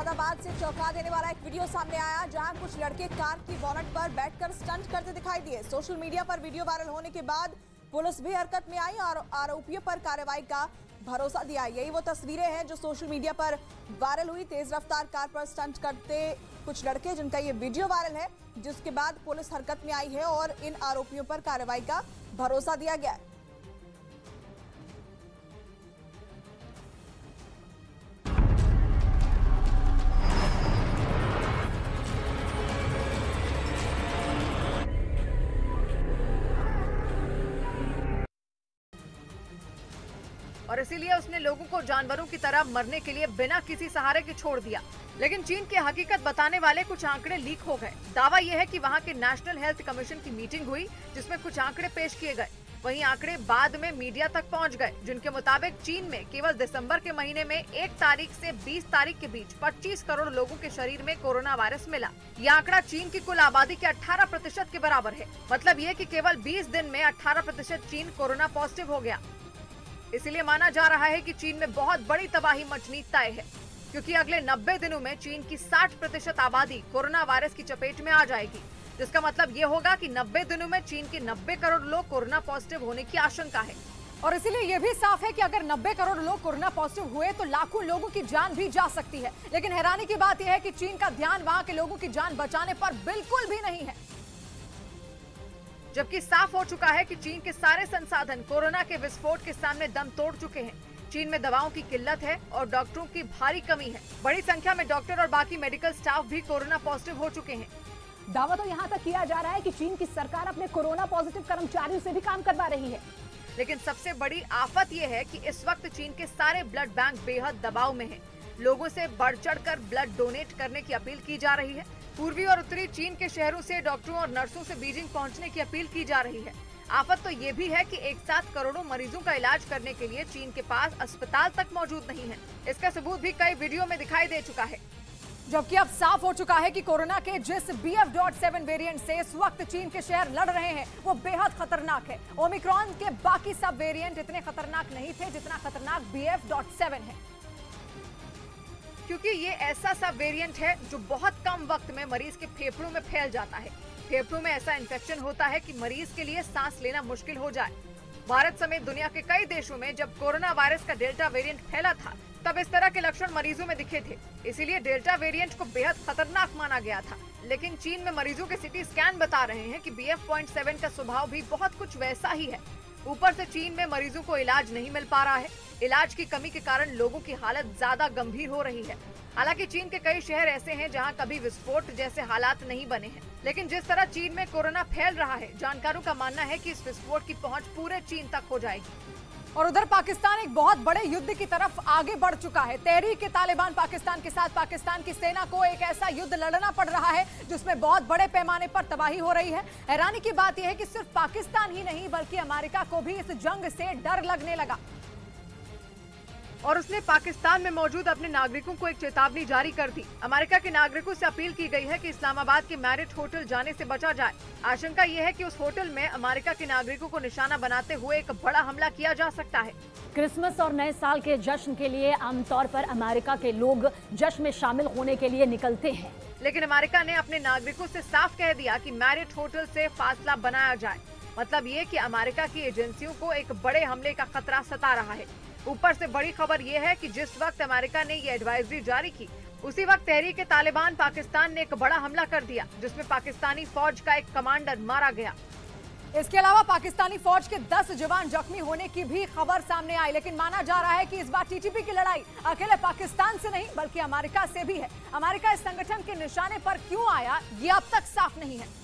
मुरादाबाद से चौंका देने वाला एक वीडियो सामने आया, जहां कुछ लड़के कार की बोनट पर बैठकर स्टंट करते दिखाई दिए। सोशल मीडिया पर वीडियो वायरल होने के बाद पुलिस भी हरकत में आई और आरोपियों पर कार्रवाई का भरोसा दिया। यही वो तस्वीरें हैं जो सोशल मीडिया पर वायरल हुई। तेज रफ्तार कार पर स्टंट करते कुछ लड़के, जिनका ये वीडियो वायरल है, जिसके बाद पुलिस हरकत में आई है और इन आरोपियों पर कार्रवाई का भरोसा दिया गया है। और इसीलिए उसने लोगों को जानवरों की तरह मरने के लिए बिना किसी सहारे के छोड़ दिया। लेकिन चीन की हकीकत बताने वाले कुछ आंकड़े लीक हो गए। दावा यह है कि वहां के नेशनल हेल्थ कमीशन की मीटिंग हुई, जिसमें कुछ आंकड़े पेश किए गए। वहीं आंकड़े बाद में मीडिया तक पहुंच गए, जिनके मुताबिक चीन में केवल दिसंबर के महीने में 1 तारीख से 20 तारीख के बीच 25 करोड़ लोगों के शरीर में कोरोना वायरस मिला। यह आंकड़ा चीन की कुल आबादी के 18% के बराबर है। मतलब ये कि केवल 20 दिन में 18% चीन कोरोना पॉजिटिव हो गया। इसीलिए माना जा रहा है कि चीन में बहुत बड़ी तबाही मचनी तय है, क्योंकि अगले 90 दिनों में चीन की 60% आबादी कोरोना वायरस की चपेट में आ जाएगी। जिसका मतलब ये होगा कि 90 दिनों में चीन के 90 करोड़ लोग कोरोना पॉजिटिव होने की आशंका है। और इसीलिए ये भी साफ है कि अगर 90 करोड़ लोग कोरोना पॉजिटिव हुए तो लाखों लोगों की जान भी जा सकती है। लेकिन हैरानी की बात यह है कि चीन का ध्यान वहां के लोगों की जान बचाने पर बिल्कुल भी नहीं है, जबकि साफ हो चुका है कि चीन के सारे संसाधन कोरोना के विस्फोट के सामने दम तोड़ चुके हैं। चीन में दवाओं की किल्लत है और डॉक्टरों की भारी कमी है। बड़ी संख्या में डॉक्टर और बाकी मेडिकल स्टाफ भी कोरोना पॉजिटिव हो चुके हैं। दावा तो यहाँ तक किया जा रहा है कि चीन की सरकार अपने कोरोना पॉजिटिव कर्मचारियों से भी काम करवा रही है। लेकिन सबसे बड़ी आफत यह है कि इस वक्त चीन के सारे ब्लड बैंक बेहद दबाव में हैं। लोगों से बढ़ चढ़कर ब्लड डोनेट करने की अपील की जा रही है। पूर्वी और उत्तरी चीन के शहरों से डॉक्टरों और नर्सों से बीजिंग पहुंचने की अपील की जा रही है। आफत तो ये भी है कि एक साथ करोड़ों मरीजों का इलाज करने के लिए चीन के पास अस्पताल तक मौजूद नहीं है। इसका सबूत भी कई वीडियो में दिखाई दे चुका है। जबकि अब साफ हो चुका है कि कोरोना के जिस BF.7 वेरिएंट से इस वक्त चीन के शहर लड़ रहे हैं वो बेहद खतरनाक है। ओमिक्रॉन के बाकी सब वेरिएंट इतने खतरनाक नहीं थे जितना खतरनाक BF.7 है, क्योंकि ये ऐसा सा वेरिएंट है जो बहुत कम वक्त में मरीज के फेफड़ों में फैल जाता है। फेफड़ों में ऐसा इन्फेक्शन होता है कि मरीज के लिए सांस लेना मुश्किल हो जाए। भारत समेत दुनिया के कई देशों में जब कोरोना वायरस का डेल्टा वेरिएंट फैला था, तब इस तरह के लक्षण मरीजों में दिखे थे। इसीलिए डेल्टा वेरिएंट को बेहद खतरनाक माना गया था। लेकिन चीन में मरीजों के सीटी स्कैन बता रहे हैं कि BF.7 का स्वभाव भी बहुत कुछ वैसा ही है। ऊपर से चीन में मरीजों को इलाज नहीं मिल पा रहा है। इलाज की कमी के कारण लोगों की हालत ज्यादा गंभीर हो रही है। हालांकि चीन के कई शहर ऐसे हैं जहां कभी विस्फोट जैसे हालात नहीं बने हैं, लेकिन जिस तरह चीन में कोरोना फैल रहा है, जानकारों का मानना है कि इस विस्फोट की पहुंच पूरे चीन तक हो जाएगी। और उधर पाकिस्तान एक बहुत बड़े युद्ध की तरफ आगे बढ़ चुका है। तहरीक-ए-तालिबान पाकिस्तान के साथ पाकिस्तान की सेना को एक ऐसा युद्ध लड़ना पड़ रहा है जिसमें बहुत बड़े पैमाने पर तबाही हो रही है। हैरानी की बात यह है कि सिर्फ पाकिस्तान ही नहीं बल्कि अमेरिका को भी इस जंग से डर लगने लगा और उसने पाकिस्तान में मौजूद अपने नागरिकों को एक चेतावनी जारी कर दी। अमेरिका के नागरिकों से अपील की गई है कि इस्लामाबाद के मैरिट होटल जाने से बचा जाए। आशंका ये है कि उस होटल में अमेरिका के नागरिकों को निशाना बनाते हुए एक बड़ा हमला किया जा सकता है। क्रिसमस और नए साल के जश्न के लिए आमतौर पर अमेरिका के लोग जश्न में शामिल होने के लिए निकलते हैं, लेकिन अमेरिका ने अपने नागरिकों से साफ कह दिया कि मैरिट होटल से फासला बनाया जाए। मतलब ये कि अमेरिका की एजेंसियों को एक बड़े हमले का खतरा सता रहा है। ऊपर से बड़ी खबर यह है कि जिस वक्त अमेरिका ने ये एडवाइजरी जारी की, उसी वक्त तहरीक-ए-तालिबान पाकिस्तान ने एक बड़ा हमला कर दिया, जिसमें पाकिस्तानी फौज का एक कमांडर मारा गया। इसके अलावा पाकिस्तानी फौज के 10 जवान जख्मी होने की भी खबर सामने आई। लेकिन माना जा रहा है कि इस बार TTP की लड़ाई अकेले पाकिस्तान से नहीं बल्कि अमेरिका से भी है। अमेरिका इस संगठन के निशाने पर क्यों आया, ये अब तक साफ नहीं है।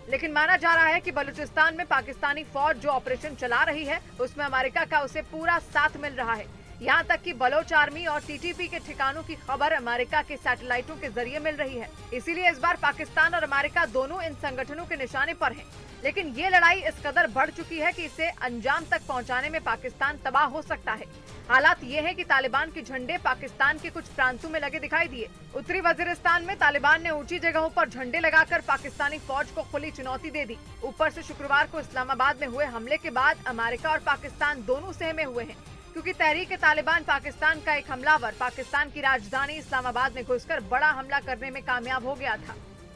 लेकिन माना जा रहा है कि बलूचिस्तान में पाकिस्तानी फौज जो ऑपरेशन चला रही है, उसमें अमेरिका का उसे पूरा साथ मिल रहा है। यहाँ तक कि बलोच आर्मी और TTP के ठिकानों की खबर अमेरिका के सैटेलाइटों के जरिए मिल रही है। इसीलिए इस बार पाकिस्तान और अमेरिका दोनों इन संगठनों के निशाने पर हैं। लेकिन ये लड़ाई इस कदर बढ़ चुकी है कि इसे अंजाम तक पहुंचाने में पाकिस्तान तबाह हो सकता है। हालात ये है कि तालिबान के झंडे पाकिस्तान के कुछ प्रांतों में लगे दिखाई दिए। उत्तरी वजीरिस्तान में तालिबान ने ऊंची जगहों पर झंडे लगाकर पाकिस्तानी फौज को खुली चुनौती दे दी। ऊपर से शुक्रवार को इस्लामाबाद में हुए हमले के बाद अमेरिका और पाकिस्तान दोनों सहमे हुए हैं। क्योंकि तहरीक-ए-तालिबान पाकिस्तान का एक हमलावर पाकिस्तान की राजधानी इस्लामाबाद में घुसकर बड़ा हमला करने में कामयाब हो गया था,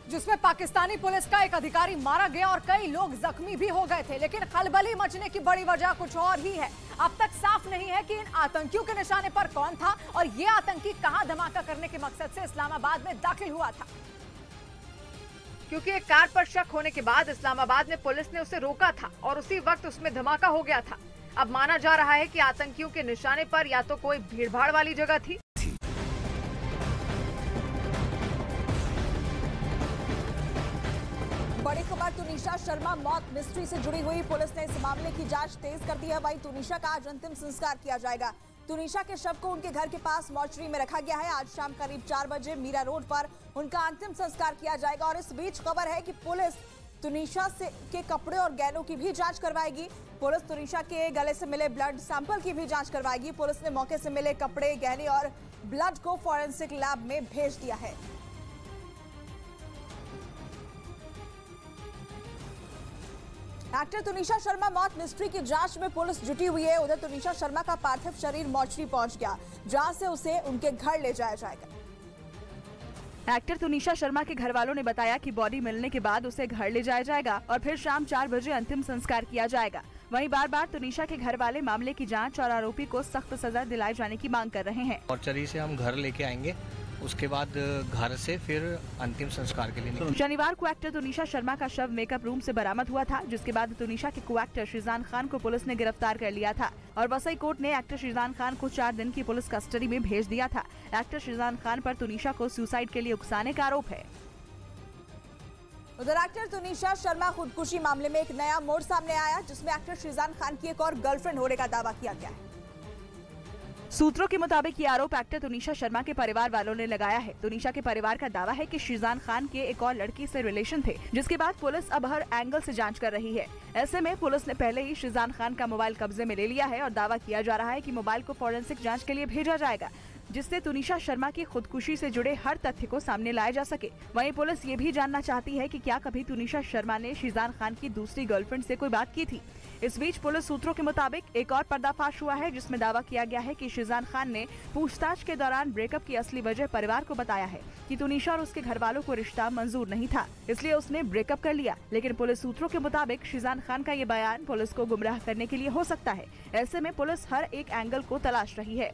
जिसमें पाकिस्तानी पुलिस का एक अधिकारी मारा गया और कई लोग जख्मी भी हो गए थे। लेकिन खलबली मचने की बड़ी वजह कुछ और ही है। अब तक साफ नहीं है कि इन आतंकियों के निशाने पर कौन था और ये आतंकी कहां धमाका करने के मकसद से इस्लामाबाद में दाखिल हुआ था। क्योंकि एक कार पर शक होने के बाद इस्लामाबाद में पुलिस ने उसे रोका था और उसी वक्त उसमें धमाका हो गया था। अब माना जा रहा है कि आतंकियों के निशाने पर या तो कोई भीड़भाड़ वाली जगह थी, बड़ी खबर तुनिशा शर्मा मौत मिस्ट्री से जुड़ी हुई। पुलिस ने इस मामले की जांच तेज कर दी है। वहीं तुनिशा का आज अंतिम संस्कार किया जाएगा। तुनिशा के शव को उनके घर के पास मॉर्चरी में रखा गया है। आज शाम करीब 4 बजे मीरा रोड पर उनका अंतिम संस्कार किया जाएगा। और इस बीच खबर है कि पुलिस तुनिशा के कपड़े और गहनों की भी जांच करवाएगी। पुलिस तुनिशा के गले से मिले ब्लड सैंपल की भी जांच करवाएगी। पुलिस ने मौके से मिले कपड़े, गहने और ब्लड को फॉरेंसिक लैब में भेज दिया है। एक्टर तुनिशा शर्मा मौत मिस्ट्री की जांच में पुलिस जुटी हुई है। उधर तुनिशा शर्मा का पार्थिव शरीर मॉर्चरी पहुंच गया, जहां से उसे उनके घर ले जाया जाएगा। एक्टर तुनिशा शर्मा के घर वालों ने बताया कि बॉडी मिलने के बाद उसे घर ले जाया जाएगा और फिर शाम 4 बजे अंतिम संस्कार किया जाएगा। वहीं बार बार तुनिशा के घर वाले मामले की जांच और आरोपी को सख्त सजा दिलाए जाने की मांग कर रहे हैं। मॉर्चरी से हम घर लेके आएंगे, उसके बाद घर से फिर अंतिम संस्कार के लिए निकलेंगे। शनिवार को एक्टर तुनिशा शर्मा का शव मेकअप रूम से बरामद हुआ था, जिसके बाद तुनिशा के को एक्टर शीजान खान को पुलिस ने गिरफ्तार कर लिया था और वसई कोर्ट ने एक्टर शीजान खान को 4 दिन की पुलिस कस्टडी में भेज दिया था। एक्टर शीजान खान पर तुनिशा को सुसाइड के लिए उकसाने का आरोप है। उधर एक्टर तुनिशा शर्मा खुदकुशी मामले में एक नया मोड़ सामने आया, जिसमें एक्टर शीजान खान की एक और गर्लफ्रेंड होने का दावा किया गया है। सूत्रों के मुताबिक ये आरोप एक्टर तुनिशा शर्मा के परिवार वालों ने लगाया है। तुनिशा के परिवार का दावा है कि शीजान खान के एक और लड़की से रिलेशन थे, जिसके बाद पुलिस अब हर एंगल से जांच कर रही है। ऐसे में पुलिस ने पहले ही शीजान खान का मोबाइल कब्जे में ले लिया है और दावा किया जा रहा है कि मोबाइल को फॉरेंसिक जांच के लिए भेजा जाएगा, जिससे तुनिशा शर्मा की खुदकुशी से जुड़े हर तथ्य को सामने लाया जा सके। वहीं पुलिस ये भी जानना चाहती है कि क्या कभी तुनिशा शर्मा ने शीजान खान की दूसरी गर्लफ्रेंड से कोई बात की थी। इस बीच पुलिस सूत्रों के मुताबिक एक और पर्दाफाश हुआ है, जिसमें दावा किया गया है कि शीजान खान ने पूछताछ के दौरान ब्रेकअप की असली वजह परिवार को बताया है कि तुनिशा और उसके घर वालों को रिश्ता मंजूर नहीं था, इसलिए उसने ब्रेकअप कर लिया। लेकिन पुलिस सूत्रों के मुताबिक शीजान खान का ये बयान पुलिस को गुमराह करने के लिए हो सकता है। ऐसे में पुलिस हर एक एंगल को तलाश रही है।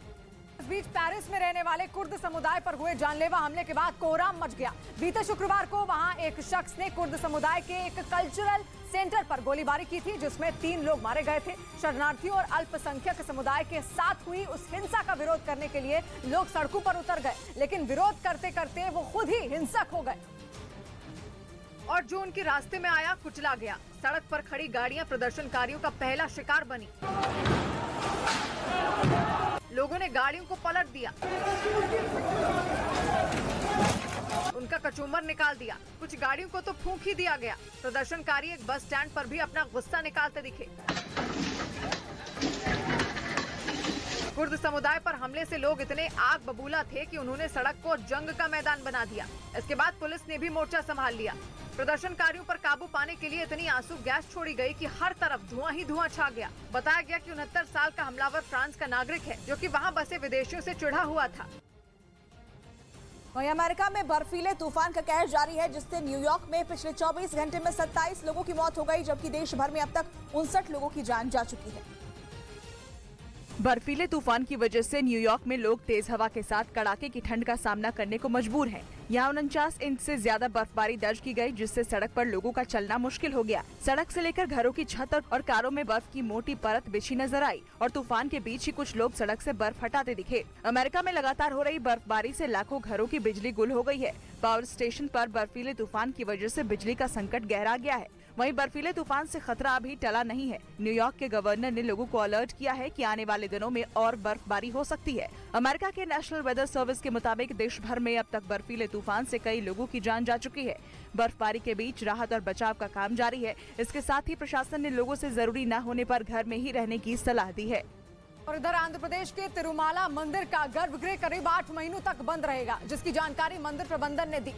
इस बीच पेरिस में रहने वाले कुर्द समुदाय पर हुए जानलेवा हमले के बाद कोहराम मच गया। बीते शुक्रवार को वहां एक शख्स ने कुर्द समुदाय के एक कल्चरल सेंटर पर गोलीबारी की थी, जिसमें 3 लोग मारे गए थे। शरणार्थियों और अल्पसंख्यक समुदाय के साथ हुई उस हिंसा का विरोध करने के लिए लोग सड़कों पर उतर गए, लेकिन विरोध करते करते वो खुद ही हिंसक हो गए और जो उनके रास्ते में आया कुचला गया। सड़क पर खड़ी गाड़ियां प्रदर्शनकारियों का पहला शिकार बनी। लोगों ने गाड़ियों को पलट दिया, उनका कचूमर निकाल दिया, कुछ गाड़ियों को तो फूंक ही दिया गया। प्रदर्शनकारी एक बस स्टैंड पर भी अपना गुस्सा निकालते दिखे। कुर्द समुदाय पर हमले से लोग इतने आग बबूला थे कि उन्होंने सड़क को जंग का मैदान बना दिया। इसके बाद पुलिस ने भी मोर्चा संभाल लिया। प्रदर्शनकारियों पर काबू पाने के लिए इतनी आंसू गैस छोड़ी गई कि हर तरफ धुआं ही धुआं छा गया। बताया गया कि 69 साल का हमलावर फ्रांस का नागरिक है, जो कि वहां बसे विदेशियों से चिढ़ा हुआ था। वहीं अमेरिका में बर्फीले तूफान का कहर जारी है, जिससे न्यूयॉर्क में पिछले 24 घंटे में 27 लोगों की मौत हो गई, जबकि देश भर में अब तक 59 लोगों की जान जा चुकी है। बर्फीले तूफान की वजह से न्यूयॉर्क में लोग तेज हवा के साथ कड़ाके की ठंड का सामना करने को मजबूर हैं। यहाँ 49 इंच से ज्यादा बर्फबारी दर्ज की गई, जिससे सड़क पर लोगों का चलना मुश्किल हो गया। सड़क से लेकर घरों की छत और कारों में बर्फ की मोटी परत बिछी नजर आई और तूफान के बीच ही कुछ लोग सड़क से बर्फ हटाते दिखे। अमेरिका में लगातार हो रही बर्फबारी से लाखों घरों की बिजली गुल हो गई है। पावर स्टेशन पर बर्फीले तूफान की वजह से बिजली का संकट गहरा गया है। वहीं बर्फीले तूफान से खतरा अभी टला नहीं है। न्यूयॉर्क के गवर्नर ने लोगों को अलर्ट किया है कि आने वाले दिनों में और बर्फबारी हो सकती है। अमेरिका के नेशनल वेदर सर्विस के मुताबिक देश भर में अब तक बर्फीले तूफान से कई लोगों की जान जा चुकी है। बर्फबारी के बीच राहत और बचाव का काम जारी है। इसके साथ ही प्रशासन ने लोगों से जरूरी न होने पर घर में ही रहने की सलाह दी है। और इधर आंध्र प्रदेश के तिरुमाला मंदिर का गर्भगृह करीब 8 महीनों तक बंद रहेगा, जिसकी जानकारी मंदिर प्रबंधन ने दी।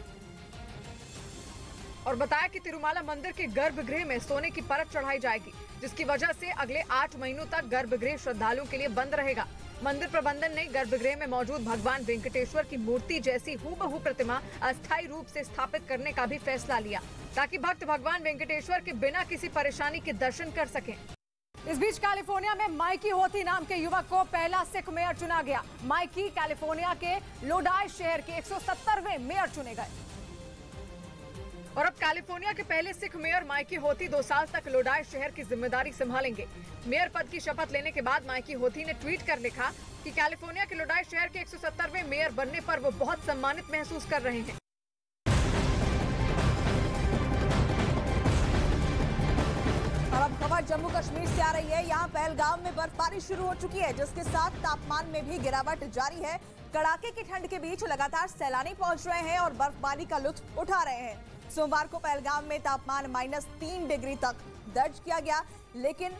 और बताया कि तिरुमाला मंदिर के गर्भगृह में सोने की परत चढ़ाई जाएगी, जिसकी वजह से अगले 8 महीनों तक गर्भगृह श्रद्धालुओं के लिए बंद रहेगा। मंदिर प्रबंधन ने गर्भगृह में मौजूद भगवान वेंकटेश्वर की मूर्ति जैसी हूबहू प्रतिमा अस्थायी रूप से स्थापित करने का भी फैसला लिया, ताकि भक्त भगवान वेंकटेश्वर के बिना किसी परेशानी के दर्शन कर सकें। इस बीच कैलिफोर्निया में माइकी होती नाम के युवक को पहला सिख मेयर चुना गया। माइकी कैलिफोर्निया के लोडाई शहर के 170वें मेयर चुने गए। और अब कैलिफोर्निया के पहले सिख मेयर माइकी होती 2 साल तक लोडाई शहर की जिम्मेदारी संभालेंगे। मेयर पद की शपथ लेने के बाद माइकी होती ने ट्वीट कर लिखा कि कैलिफोर्निया के लोडाई शहर के 170वें मेयर बनने पर वो बहुत सम्मानित महसूस कर रहे हैं। और अब खबर जम्मू कश्मीर से आ रही है। यहाँ पहलगाम में बर्फबारी शुरू हो चुकी है, जिसके साथ तापमान में भी गिरावट जारी है। कड़ाके की ठंड के बीच लगातार सैलानी पहुंच रहे हैं और बर्फबारी का लुत्फ उठा रहे हैं। सोमवार को पहलगाम में तापमान -3 डिग्री तक दर्ज किया गया, लेकिन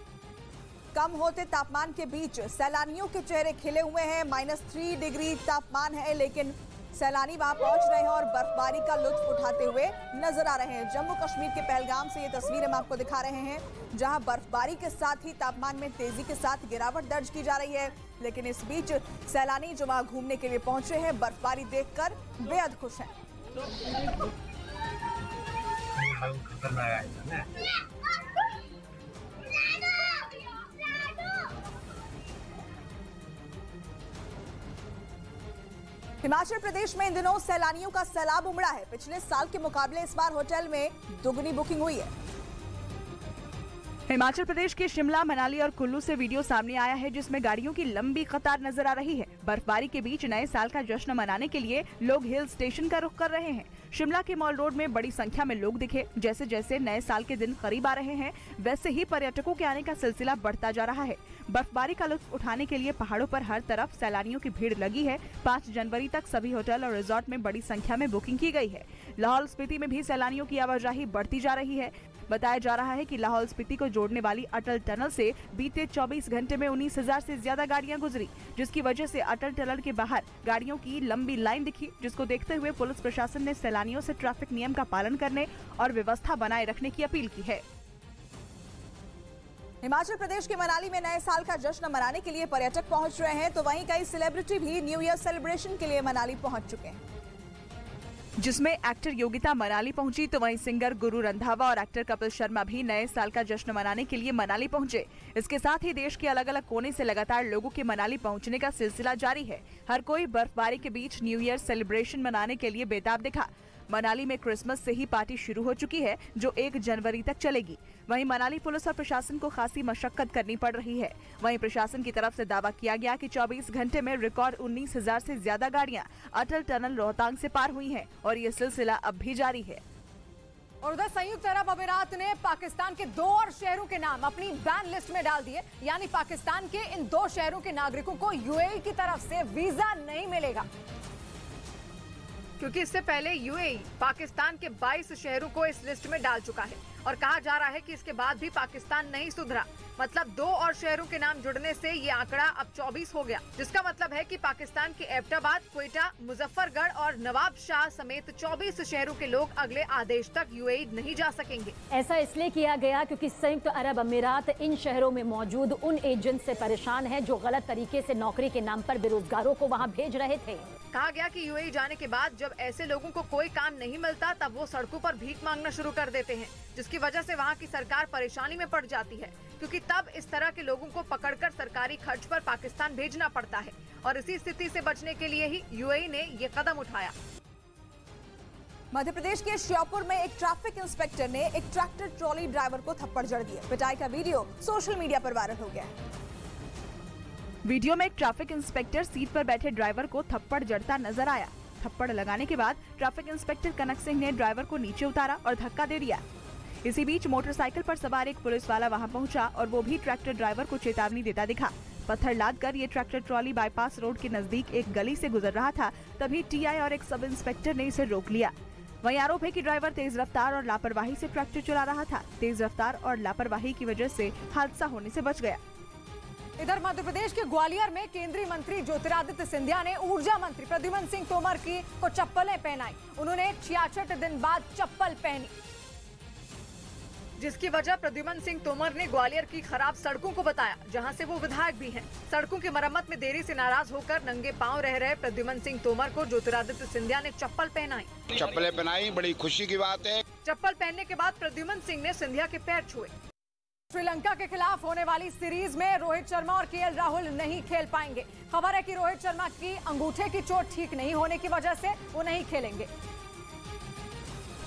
कम होते तापमान के बीच सैलानियों के चेहरे खिले हुए हैं। -3 डिग्री तापमान है, लेकिन सैलानी वहां पहुंच रहे हैं और बर्फबारी का लुत्फ उठाते हुए नजर आ रहे हैं। जम्मू कश्मीर के पहलगाम से ये तस्वीर हम आपको दिखा रहे हैं, जहां बर्फबारी के साथ ही तापमान में तेजी के साथ गिरावट दर्ज की जा रही है। लेकिन इस बीच सैलानी जो वहां घूमने के लिए पहुंचे हैं, बर्फबारी देखकर बेहद खुश हैं। हिमाचल प्रदेश में इन दिनों सैलानियों का सैलाब उमड़ा है। पिछले साल के मुकाबले इस बार होटल में दुगनी बुकिंग हुई है। हिमाचल प्रदेश के शिमला, मनाली और कुल्लू से वीडियो सामने आया है, जिसमें गाड़ियों की लंबी कतार नजर आ रही है। बर्फबारी के बीच नए साल का जश्न मनाने के लिए लोग हिल स्टेशन का रुख कर रहे हैं। शिमला के मॉल रोड में बड़ी संख्या में लोग दिखे। जैसे जैसे नए साल के दिन करीब आ रहे हैं, वैसे ही पर्यटकों के आने का सिलसिला बढ़ता जा रहा है। बर्फबारी का लुत्फ उठाने के लिए पहाड़ों पर हर तरफ सैलानियों की भीड़ लगी है। 5 जनवरी तक सभी होटल और रिजॉर्ट में बड़ी संख्या में बुकिंग की गई है। लाहौल स्पीति में भी सैलानियों की आवाजाही बढ़ती जा रही है। बताया जा रहा है कि लाहौल स्पीति को जोड़ने वाली अटल टनल से बीते 24 घंटे में 19,000 से ज्यादा गाड़ियां गुजरी, जिसकी वजह से अटल टनल के बाहर गाड़ियों की लंबी लाइन दिखी, जिसको देखते हुए पुलिस प्रशासन ने सैलानियों से ट्रैफिक नियम का पालन करने और व्यवस्था बनाए रखने की अपील की है। हिमाचल प्रदेश के मनाली में नए साल का जश्न मनाने के लिए पर्यटक पहुंच रहे हैं, तो वहीं कई सेलिब्रिटी भी न्यू ईयर सेलिब्रेशन के लिए मनाली पहुंच चुके हैं। जिसमें एक्टर योगिता मनाली पहुंची, तो वहीं सिंगर गुरु रंधावा और एक्टर कपिल शर्मा भी नए साल का जश्न मनाने के लिए मनाली पहुंचे। इसके साथ ही देश के अलग अलग कोने से लगातार लोगों के मनाली पहुंचने का सिलसिला जारी है। हर कोई बर्फबारी के बीच न्यू ईयर सेलिब्रेशन मनाने के लिए बेताब दिखा। मनाली में क्रिसमस से ही पार्टी शुरू हो चुकी है, जो 1 जनवरी तक चलेगी। वहीं मनाली पुलिस और प्रशासन को खासी मशक्कत करनी पड़ रही है। वहीं प्रशासन की तरफ से दावा किया गया कि 24 घंटे में रिकॉर्ड 19,000 से ज्यादा गाड़ियां अटल टनल रोहतांग से पार हुई हैं और ये सिलसिला अब भी जारी है। और उधर संयुक्त अरब अमीरात ने पाकिस्तान के 2 और शहरों के नाम अपनी बैन लिस्ट में डाल दिए। यानी पाकिस्तान के इन 2 शहरों के नागरिकों को यूएई की तरफ से वीजा नहीं मिलेगा, क्योंकि इससे पहले यूएई पाकिस्तान के 22 शहरों को इस लिस्ट में डाल चुका है और कहा जा रहा है कि इसके बाद भी पाकिस्तान नहीं सुधरा। मतलब 2 और शहरों के नाम जुड़ने से ये आंकड़ा अब 24 हो गया, जिसका मतलब है कि पाकिस्तान के एबटाबाद, क्वेटा, मुजफ्फरगढ़ और नवाबशाह समेत 24 शहरों के लोग अगले आदेश तक यूएई नहीं जा सकेंगे। ऐसा इसलिए किया गया क्योंकि संयुक्त अरब अमीरात इन शहरों में मौजूद उन एजेंट से परेशान है जो गलत तरीके से नौकरी के नाम पर बेरोजगारों को वहां भेज रहे थे। कहा गया कि यूएई जाने के बाद जब ऐसे लोगों को कोई काम नहीं मिलता, तब वो सड़कों पर भीख मांगना शुरू कर देते हैं, जिसकी वजह से वहाँ की सरकार परेशानी में पड़ जाती है, क्योंकि तब इस तरह के लोगों को पकड़कर सरकारी खर्च पर पाकिस्तान भेजना पड़ता है। और इसी स्थिति से बचने के लिए ही यूएई ने ये कदम उठाया। मध्य प्रदेश के श्योपुर में एक ट्रैफिक इंस्पेक्टर ने एक ट्रैक्टर ट्रॉली ड्राइवर को थप्पड़ जड़ दिए। पिटाई का वीडियो सोशल मीडिया पर वायरल हो गया है। वीडियो में एक ट्रैफिक इंस्पेक्टर सीट पर बैठे ड्राइवर को थप्पड़ जड़ता नजर आया। थप्पड़ लगाने के बाद ट्रैफिक इंस्पेक्टर कनक सिंह ने ड्राइवर को नीचे उतारा और धक्का दे दिया। इसी बीच मोटरसाइकिल पर सवार एक पुलिस वाला वहां पहुंचा और वो भी ट्रैक्टर ड्राइवर को चेतावनी देता दिखा। पत्थर लादकर ये ट्रैक्टर ट्रॉली बाईपास रोड के नजदीक एक गली से गुजर रहा था, तभी टीआई और एक सब इंस्पेक्टर ने इसे रोक लिया। वहीं आरोप है कि ड्राइवर तेज रफ्तार और लापरवाही से ट्रैक्टर चला रहा था। तेज रफ्तार और लापरवाही की वजह से हादसा होने से बच गया। इधर मध्य प्रदेश के ग्वालियर में केंद्रीय मंत्री ज्योतिरादित्य सिंधिया ने ऊर्जा मंत्री प्रद्युम्न सिंह तोमर को चप्पलें पहनाई। उन्होंने 66 दिन बाद चप्पल पहनी। जिसकी वजह प्रद्युमन सिंह तोमर ने ग्वालियर की खराब सड़कों को बताया, जहां से वो विधायक भी हैं। सड़कों की मरम्मत में देरी से नाराज होकर नंगे पांव रह रहे प्रद्युमन सिंह तोमर को ज्योतिरादित्य सिंधिया ने चप्पल पहनाई। चप्पलें पहनाई, बड़ी खुशी की बात है। चप्पल पहनने के बाद प्रद्युमन सिंह ने सिंधिया के पैर छुए। श्रीलंका के खिलाफ होने वाली सीरीज में रोहित शर्मा और केएल राहुल नहीं खेल पाएंगे। खबर है कि रोहित शर्मा की अंगूठे की चोट ठीक नहीं होने की वजह से वो नहीं खेलेंगे,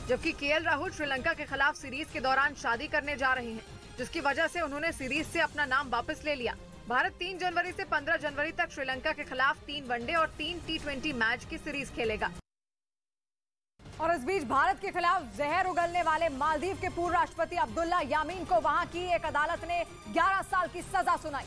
जबकि केएल राहुल श्रीलंका के खिलाफ सीरीज के दौरान शादी करने जा रहे हैं, जिसकी वजह से उन्होंने सीरीज से अपना नाम वापस ले लिया। भारत 3 जनवरी से 15 जनवरी तक श्रीलंका के खिलाफ 3 वनडे और 3 T20 मैच की सीरीज खेलेगा। और इस बीच भारत के खिलाफ जहर उगलने वाले मालदीव के पूर्व राष्ट्रपति अब्दुल्ला यामीन को वहां की एक अदालत ने 11 साल की सजा सुनाई।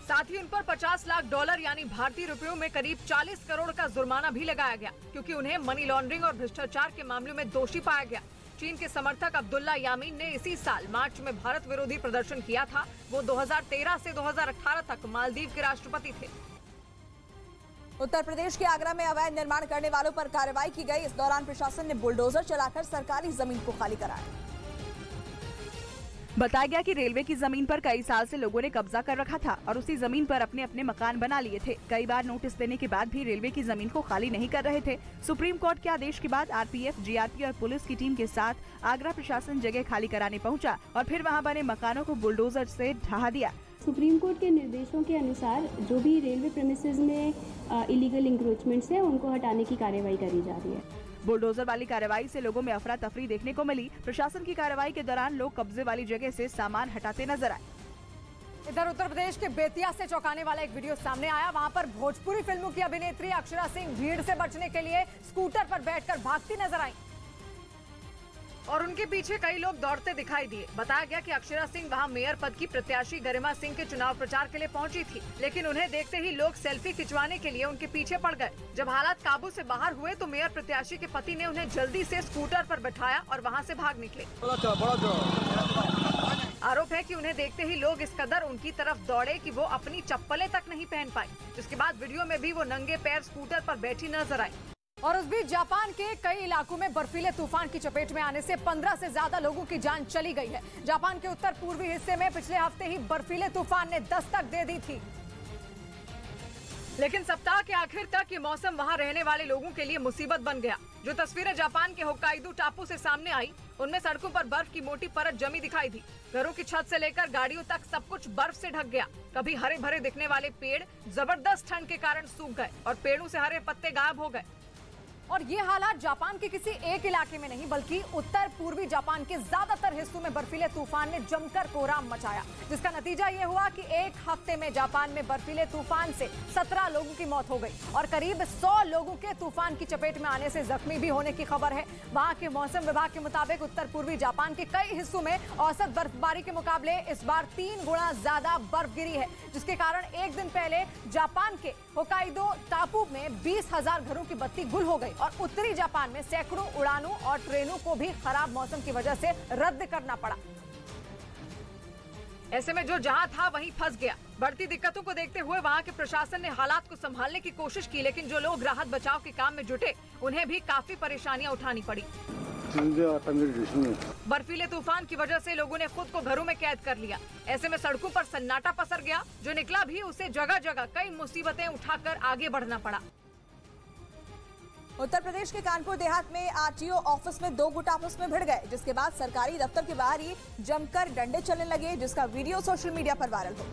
साथ ही उन पर $50 लाख यानी भारतीय रुपयों में करीब 40 करोड़ का जुर्माना भी लगाया गया, क्योंकि उन्हें मनी लॉन्ड्रिंग और भ्रष्टाचार के मामलों में दोषी पाया गया। चीन के समर्थक अब्दुल्ला यामीन ने इसी साल मार्च में भारत विरोधी प्रदर्शन किया था। वो 2013 से 2018 तक मालदीव के राष्ट्रपति थे। उत्तर प्रदेश के आगरा में अवैध निर्माण करने वालों पर कार्रवाई की गई। इस दौरान प्रशासन ने बुलडोजर चलाकर सरकारी जमीन को खाली कराया। बताया गया कि रेलवे की जमीन पर कई साल से लोगों ने कब्जा कर रखा था और उसी जमीन पर अपने अपने मकान बना लिए थे। कई बार नोटिस देने के बाद भी रेलवे की जमीन को खाली नहीं कर रहे थे। सुप्रीम कोर्ट के आदेश के बाद आरपीएफ, जीआरपी और पुलिस की टीम के साथ आगरा प्रशासन जगह खाली कराने पहुंचा और फिर वहां बने मकानों को बुलडोजर से ढहा दिया। सुप्रीम कोर्ट के निर्देशों के अनुसार जो भी रेलवे प्रेमिसेस में इलीगल इंक्रोचमेंट्स हैं उनको हटाने की कार्रवाई करी जा रही है। बुलडोजर वाली कार्रवाई से लोगों में अफरा तफरी देखने को मिली। प्रशासन की कार्रवाई के दौरान लोग कब्जे वाली जगह से सामान हटाते नजर आए। इधर उत्तर प्रदेश के बेतिया से चौंकाने वाला एक वीडियो सामने आया। वहां पर भोजपुरी फिल्मों की अभिनेत्री अक्षरा सिंह भीड़ से बचने के लिए स्कूटर पर बैठकर भागती नजर आई और उनके पीछे कई लोग दौड़ते दिखाई दिए। बताया गया कि अक्षरा सिंह वहां मेयर पद की प्रत्याशी गरिमा सिंह के चुनाव प्रचार के लिए पहुंची थी, लेकिन उन्हें देखते ही लोग सेल्फी खिंचवाने के लिए उनके पीछे पड़ गए। जब हालात काबू से बाहर हुए तो मेयर प्रत्याशी के पति ने उन्हें जल्दी से स्कूटर पर बैठाया और वहां से भाग निकले। आरोप है कि उन्हें देखते ही लोग इस कदर उनकी तरफ दौड़े कि वो अपनी चप्पलें तक नहीं पहन पाई। जिसके बाद वीडियो में भी वो नंगे पैर स्कूटर पर बैठी नजर आई। और उस बीच जापान के कई इलाकों में बर्फीले तूफान की चपेट में आने से 15 से ज्यादा लोगों की जान चली गई है। जापान के उत्तर पूर्वी हिस्से में पिछले हफ्ते ही बर्फीले तूफान ने दस्तक दे दी थी, लेकिन सप्ताह के आखिर तक ये मौसम वहां रहने वाले लोगों के लिए मुसीबत बन गया। जो तस्वीरें जापान के होक्काइडो टापू से सामने आई, उनमें सड़कों पर बर्फ की मोटी परत जमी दिखाई दी। घरों की छत से लेकर गाड़ियों तक सब कुछ बर्फ से ढक गया। कभी हरे भरे दिखने वाले पेड़ जबरदस्त ठंड के कारण सूख गए और पेड़ों से हरे पत्ते गायब हो गए। और ये हालात जापान के किसी एक इलाके में नहीं बल्कि उत्तर पूर्वी जापान के ज्यादातर हिस्सों में बर्फीले तूफान ने जमकर कोहराम मचाया, जिसका नतीजा ये हुआ कि एक हफ्ते में जापान में बर्फीले तूफान से 17 लोगों की मौत हो गई और करीब 100 लोगों के तूफान की चपेट में आने से जख्मी भी होने की खबर है। वहां के मौसम विभाग के मुताबिक उत्तर पूर्वी जापान के कई हिस्सों में औसत बर्फबारी के मुकाबले इस बार 3 गुना ज्यादा बर्फ गिरी है, जिसके कारण एक दिन पहले जापान के होक्काइडो टापू में 20,000 घरों की बत्ती गुल हो गई और उत्तरी जापान में सैकड़ों उड़ानों और ट्रेनों को भी खराब मौसम की वजह से रद्द करना पड़ा। ऐसे में जो जहां था वहीं फंस गया। बढ़ती दिक्कतों को देखते हुए वहां के प्रशासन ने हालात को संभालने की कोशिश की, लेकिन जो लोग राहत बचाव के काम में जुटे उन्हें भी काफी परेशानियां उठानी पड़ी। बर्फीले तूफान की वजह से लोगों ने खुद को घरों में कैद कर लिया। ऐसे में सड़कों पर सन्नाटा पसर गया। जो निकला भी उसे जगह जगह कई मुसीबतें उठाकर आगे बढ़ना पड़ा। उत्तर प्रदेश के कानपुर देहात में आरटीओ ऑफिस में 2 गुट आपस में भिड़ गए, जिसके बाद सरकारी दफ्तर के बाहर ही जमकर डंडे चलने लगे, जिसका वीडियो सोशल मीडिया पर वायरल हो।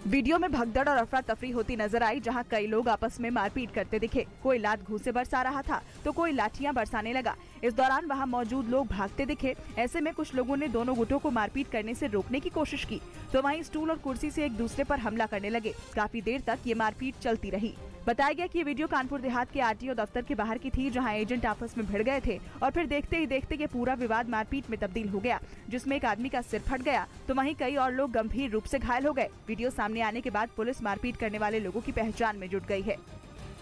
वीडियो में भगदड़ और अफरा तफरी होती नजर आई, जहां कई लोग आपस में मारपीट करते दिखे। कोई लात घूंसे बरसा रहा था तो कोई लाठियां बरसाने लगा। इस दौरान वहां मौजूद लोग भागते दिखे। ऐसे में कुछ लोगों ने दोनों गुटों को मारपीट करने से रोकने की कोशिश की तो वहीं स्टूल और कुर्सी से एक दूसरे पर हमला करने लगे। काफी देर तक ये मारपीट चलती रही। बताया गया कि ये वीडियो कानपुर देहात के आरटीओ दफ्तर के बाहर की थी, जहां एजेंट आपस में भिड़ गए थे और फिर देखते ही देखते ये पूरा विवाद मारपीट में तब्दील हो गया, जिसमें एक आदमी का सिर फट गया तो वहीं कई और लोग गंभीर रूप से घायल हो गए। वीडियो सामने आने के बाद पुलिस मारपीट करने वाले लोगों की पहचान में जुट गई है।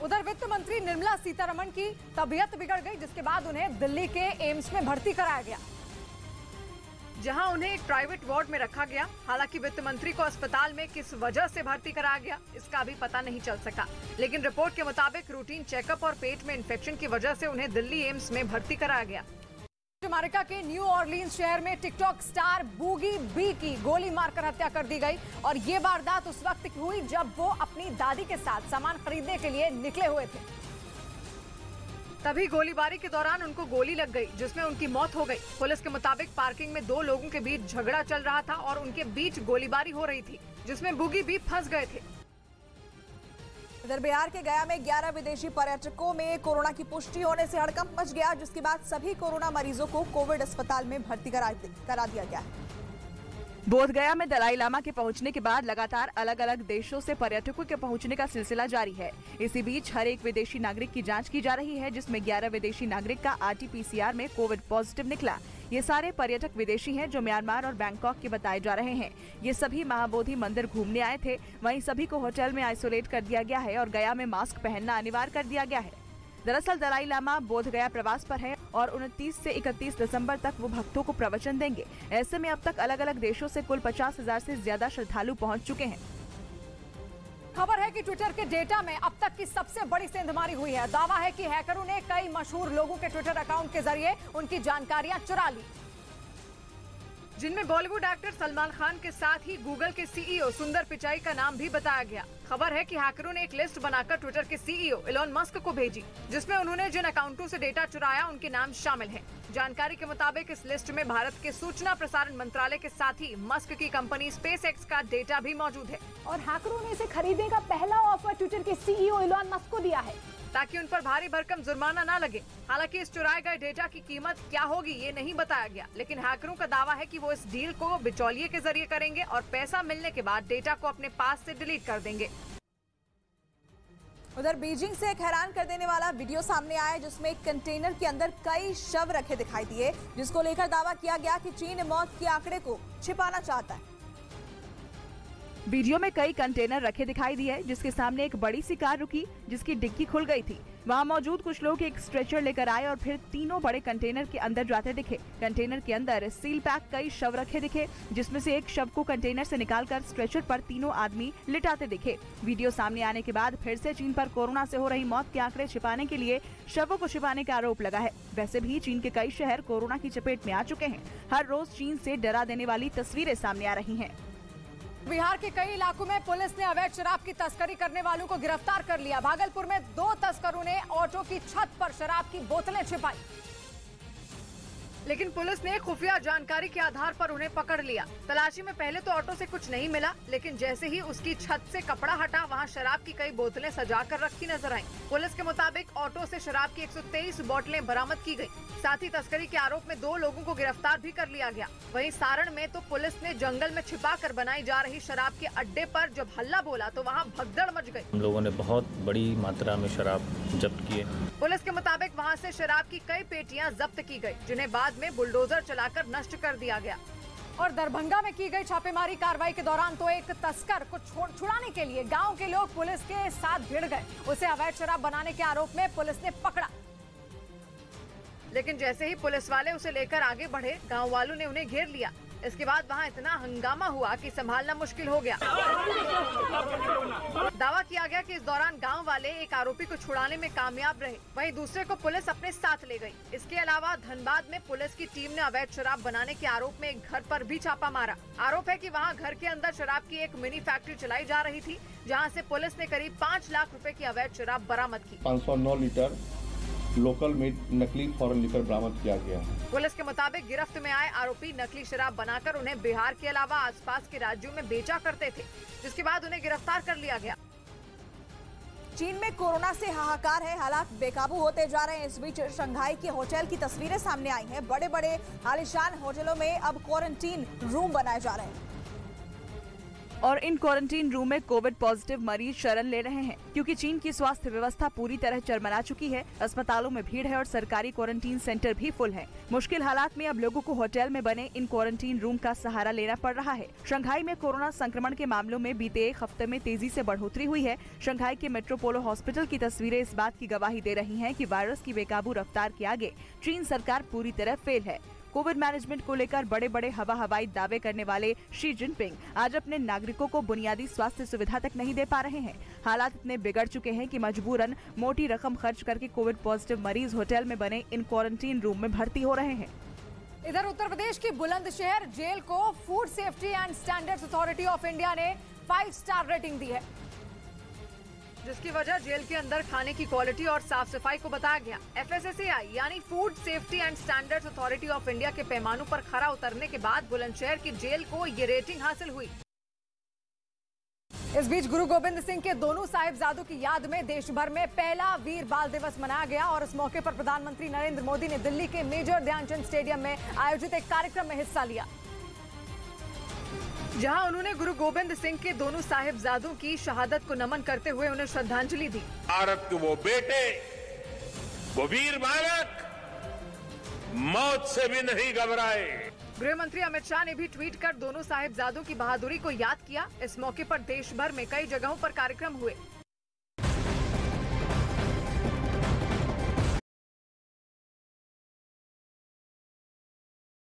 उधर वित्त मंत्री निर्मला सीतारमण की तबीयत बिगड़ गई, जिसके बाद उन्हें दिल्ली के एम्स में भर्ती कराया गया, जहां उन्हें एक प्राइवेट वार्ड में रखा गया। हालांकि वित्त मंत्री को अस्पताल में किस वजह से भर्ती कराया गया इसका अभी पता नहीं चल सका, लेकिन रिपोर्ट के मुताबिक रूटीन चेकअप और पेट में इन्फेक्शन की वजह से उन्हें दिल्ली एम्स में भर्ती कराया गया। अमेरिका के न्यू ऑरलीन्स शहर में टिकटॉक स्टार बूगी बी की गोली मारकर हत्या कर दी गई और ये वारदात उस वक्त की हुई जब वो अपनी दादी के साथ सामान खरीदने के लिए निकले हुए थे। तभी गोलीबारी के दौरान उनको गोली लग गई, जिसमें उनकी मौत हो गई। पुलिस के मुताबिक पार्किंग में दो लोगों के बीच झगड़ा चल रहा था और उनके बीच गोलीबारी हो रही थी, जिसमें बूगी बी फंस गए थे। इधर बिहार के गया में 11 विदेशी पर्यटकों में कोरोना की पुष्टि होने से हड़कंप मच गया, जिसके बाद सभी कोरोना मरीजों को कोविड अस्पताल में भर्ती करा दिया गया है। बोध गया में दलाई लामा के पहुंचने के बाद लगातार अलग अलग देशों से पर्यटकों के पहुंचने का सिलसिला जारी है। इसी बीच हर एक विदेशी नागरिक की जांच की जा रही है, जिसमें 11 विदेशी नागरिक का RT-PCR में कोविड पॉजिटिव निकला। ये सारे पर्यटक विदेशी हैं जो म्यांमार और बैंकॉक के बताए जा रहे हैं। ये सभी महाबोधि मंदिर घूमने आए थे। वहीं सभी को होटल में आइसोलेट कर दिया गया है और गया में मास्क पहनना अनिवार्य कर दिया गया है। दरअसल दलाई लामा बोध गया प्रवास पर है और 29 से 31 दिसंबर तक वो भक्तों को प्रवचन देंगे। ऐसे में अब तक अलग अलग देशों से कुल 50,000 से ज्यादा श्रद्धालु पहुंच चुके हैं। खबर है कि ट्विटर के डेटा में अब तक की सबसे बड़ी सेंधमारी हुई है। दावा है कि हैकरों ने कई मशहूर लोगों के ट्विटर अकाउंट के जरिए उनकी जानकारियां चुरा ली, जिनमें बॉलीवुड एक्टर सलमान खान के साथ ही गूगल के CEO सुंदर पिचाई का नाम भी बताया गया। खबर है कि हैकरों ने एक लिस्ट बनाकर ट्विटर के CEO इलॉन मस्क को भेजी, जिसमें उन्होंने जिन अकाउंटों से डेटा चुराया उनके नाम शामिल हैं। जानकारी के मुताबिक इस लिस्ट में भारत के सूचना प्रसारण मंत्रालय के साथ ही मस्क की कंपनी SpaceX का डेटा भी मौजूद है। और हैकरों ने इसे खरीदने का पहला ऑफर ट्विटर के CEO इलॉन मस्क को दिया है, ताकि उन पर भारी भरकम जुर्माना न लगे। हालांकि इस चुराए गए डेटा की कीमत क्या होगी ये नहीं बताया गया, लेकिन हैकरों का दावा है कि वो इस डील को बिचौलिए के जरिए करेंगे और पैसा मिलने के बाद डेटा को अपने पास से डिलीट कर देंगे। उधर बीजिंग से एक हैरान कर देने वाला वीडियो सामने आया, जिसमें एक कंटेनर के अंदर कई शव रखे दिखाई दिए, जिसको लेकर दावा किया गया कि चीन मौत के आंकड़े को छिपाना चाहता है। वीडियो में कई कंटेनर रखे दिखाई दिए, जिसके सामने एक बड़ी सी कार रुकी, जिसकी डिक्की खुल गई थी। वहां मौजूद कुछ लोग एक स्ट्रेचर लेकर आए और फिर तीनों बड़े कंटेनर के अंदर जाते दिखे। कंटेनर के अंदर सील पैक कई शव रखे दिखे, जिसमें से एक शव को कंटेनर से निकालकर स्ट्रेचर पर तीनों आदमी लिटाते दिखे। वीडियो सामने आने के बाद फिर से चीन पर कोरोना से हो रही मौत के आंकड़े छिपाने के लिए शवों को छिपाने का आरोप लगा है। वैसे भी चीन के कई शहर कोरोना की चपेट में आ चुके हैं। हर रोज चीन से डरा देने वाली तस्वीरें सामने आ रही हैं। बिहार के कई इलाकों में पुलिस ने अवैध शराब की तस्करी करने वालों को गिरफ्तार कर लिया। भागलपुर में 2 तस्करों ने ऑटो की छत पर शराब की बोतलें छिपाई, लेकिन पुलिस ने खुफिया जानकारी के आधार पर उन्हें पकड़ लिया। तलाशी में पहले तो ऑटो से कुछ नहीं मिला, लेकिन जैसे ही उसकी छत से कपड़ा हटा, वहां शराब की कई बोतलें सजाकर रखी नजर आईं। पुलिस के मुताबिक ऑटो से शराब की 123 बोतलें बरामद की गयी। साथ ही तस्करी के आरोप में 2 लोगों को गिरफ्तार भी कर लिया गया। वहीं सारण में तो पुलिस ने जंगल में छिपाकर बनाई जा रही शराब के अड्डे पर जब हल्ला बोला तो वहाँ भगदड़ मच गई। हम लोगों ने बहुत बड़ी मात्रा में शराब जब्त की है। पुलिस के मुताबिक वहाँ से शराब की कई पेटियां जब्त की गई, जिन्हें बाद में बुलडोजर चलाकर नष्ट कर दिया गया। और दरभंगा में की गई छापेमारी कार्रवाई के दौरान तो एक तस्कर को छुड़ाने के लिए गांव के लोग पुलिस के साथ भिड़ गए। उसे अवैध शराब बनाने के आरोप में पुलिस ने पकड़ा, लेकिन जैसे ही पुलिस वाले उसे लेकर आगे बढ़े, गांव वालों ने उन्हें घेर लिया। इसके बाद वहां इतना हंगामा हुआ कि संभालना मुश्किल हो गया। दावा किया गया कि इस दौरान गांव वाले एक आरोपी को छुड़ाने में कामयाब रहे, वहीं दूसरे को पुलिस अपने साथ ले गई। इसके अलावा धनबाद में पुलिस की टीम ने अवैध शराब बनाने के आरोप में एक घर पर भी छापा मारा। आरोप है कि वहां घर के अंदर शराब की एक मिनी फैक्ट्री चलाई जा रही थी, जहाँ से पुलिस ने करीब 5 लाख रुपए की अवैध शराब बरामद की। 509 लीटर लोकल मेड नकली फॉरेन लिकर बरामद किया गया है। पुलिस के मुताबिक गिरफ्त में आए आरोपी नकली शराब बनाकर उन्हें बिहार के अलावा आसपास के राज्यों में बेचा करते थे, जिसके बाद उन्हें गिरफ्तार कर लिया गया। चीन में कोरोना से हाहाकार है, हालात बेकाबू होते जा रहे हैं। इस बीच शंघाई के होटल की तस्वीरें सामने आई हैं। बड़े बड़े आलीशान होटलों में अब क्वारंटीन रूम बनाए जा रहे हैं और इन क्वारंटीन रूम में कोविड पॉजिटिव मरीज शरण ले रहे हैं, क्योंकि चीन की स्वास्थ्य व्यवस्था पूरी तरह चरमरा चुकी है। अस्पतालों में भीड़ है और सरकारी क्वारंटीन सेंटर भी फुल हैं। मुश्किल हालात में अब लोगों को होटल में बने इन क्वारंटीन रूम का सहारा लेना पड़ रहा है। शंघाई में कोरोना संक्रमण के मामलों में बीते 1 हफ्ते में तेजी से बढ़ोतरी हुई है। शंघाई के मेट्रोपोलो हॉस्पिटल की तस्वीरें इस बात की गवाही दे रही हैं कि वायरस की बेकाबू रफ्तार के आगे चीन सरकार पूरी तरह फेल है। कोविड मैनेजमेंट को लेकर बड़े बड़े हवाई दावे करने वाले शी जिनपिंग आज अपने नागरिकों को बुनियादी स्वास्थ्य सुविधा तक नहीं दे पा रहे हैं। हालात इतने बिगड़ चुके हैं कि मजबूरन मोटी रकम खर्च करके कोविड पॉजिटिव मरीज होटल में बने इन क्वारंटीन रूम में भर्ती हो रहे हैं। इधर उत्तर प्रदेश की बुलंदशहर जेल को food safety and standards authority of India ने 5 स्टार रेटिंग दी है, जिसकी वजह जेल के अंदर खाने की क्वालिटी और साफ सफाई को बताया गया। FSSAI यानी food safety and standards authority of India के पैमानों पर खरा उतरने के बाद बुलंदशहर की जेल को ये रेटिंग हासिल हुई। इस बीच गुरु गोविंद सिंह के दोनों साहिबजादों की याद में देश भर में पहला वीर बाल दिवस मनाया गया और इस मौके पर प्रधानमंत्री नरेंद्र मोदी ने दिल्ली के मेजर ध्यानचंद स्टेडियम में आयोजित एक कार्यक्रम में हिस्सा लिया, जहां उन्होंने गुरु गोविंद सिंह के दोनों साहिबजादों की शहादत को नमन करते हुए उन्हें श्रद्धांजलि दी। भारत के वो बेटे, वो वीर बालक मौत से भी नहीं घबराए। गृह मंत्री अमित शाह ने भी ट्वीट कर दोनों साहिबजादों की बहादुरी को याद किया। इस मौके पर देश भर में कई जगहों पर कार्यक्रम हुए।